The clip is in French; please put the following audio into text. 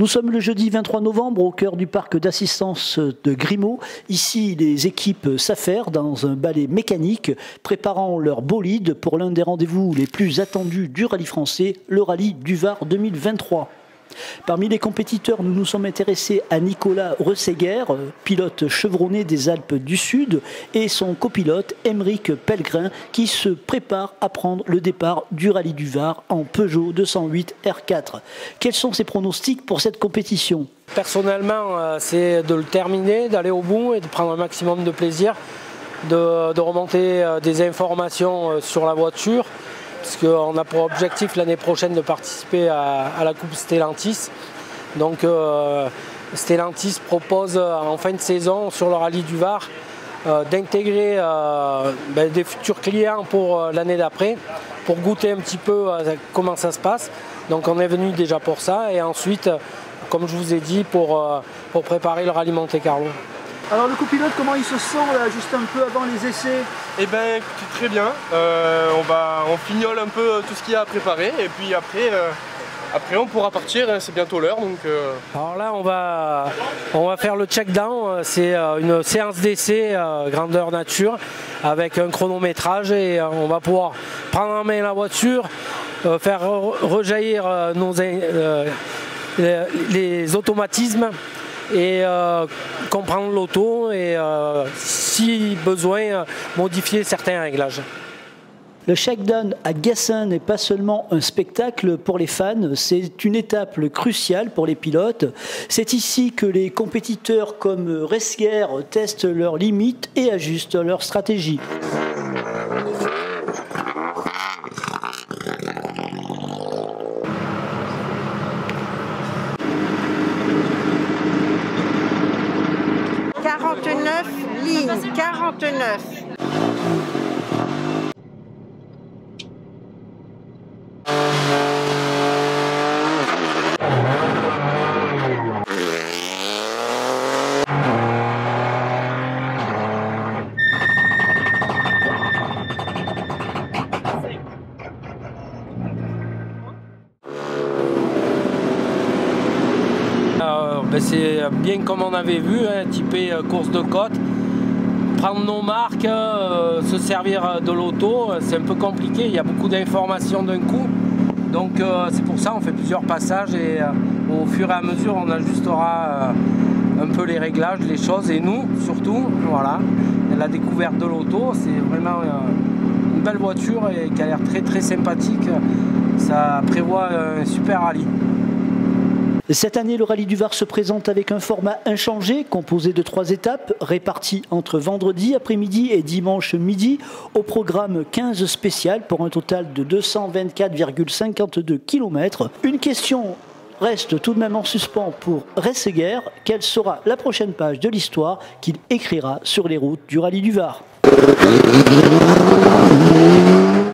Nous sommes le jeudi 23 novembre au cœur du parc d'assistance de Grimaud. Ici, les équipes s'affairent dans un balai mécanique, préparant leur bolide pour l'un des rendez-vous les plus attendus du rallye français, le rallye du Var 2023. Parmi les compétiteurs, nous nous sommes intéressés à Nicolas Rességuer, pilote chevronné des Alpes du Sud, et son copilote Aymeric Pellegrin, qui se prépare à prendre le départ du rallye du Var en Peugeot 208 R4. Quels sont ses pronostics pour cette compétition? Personnellement, c'est de le terminer, d'aller au bout et de prendre un maximum de plaisir, de remonter des informations sur la voiture, parce qu'on a pour objectif l'année prochaine de participer à la Coupe Stellantis. Donc Stellantis propose en fin de saison sur le rallye du Var d'intégrer des futurs clients pour l'année d'après, pour goûter un petit peu comment ça se passe. Donc on est venu déjà pour ça et ensuite, comme je vous ai dit, pour préparer le rallye Monte-Carlo. Alors le copilote, comment il se sent là, juste un peu avant les essais? Eh bien écoutez, très bien, on fignole un peu tout ce qu'il y a à préparer et puis après on pourra partir, c'est bientôt l'heure. Alors là on va faire le check-down, c'est une séance d'essai grandeur nature avec un chronométrage et on va pouvoir prendre en main la voiture, faire rejaillir les automatismes et comprendre l'auto et si besoin modifier certains réglages. Le shakedown à Gassin n'est pas seulement un spectacle pour les fans, c'est une étape cruciale pour les pilotes. C'est ici que les compétiteurs comme Rességuer testent leurs limites et ajustent leur stratégie. Ligne 49. C'est bien comme on avait vu, typé course de côte. Prendre nos marques, se servir de l'auto, c'est un peu compliqué, il y a beaucoup d'informations d'un coup. Donc c'est pour ça qu'on fait plusieurs passages et au fur et à mesure on ajustera un peu les réglages, les choses. Et nous surtout, voilà, la découverte de l'auto, c'est vraiment une belle voiture et qui a l'air très très sympathique. Ça prévoit un super rallye. Cette année, le rallye du Var se présente avec un format inchangé, composé de 3 étapes, réparties entre vendredi après-midi et dimanche midi, au programme 15 spécial pour un total de 224,52 km. Une question reste tout de même en suspens pour Rességuer. Quelle sera la prochaine page de l'histoire qu'il écrira sur les routes du rallye du Var?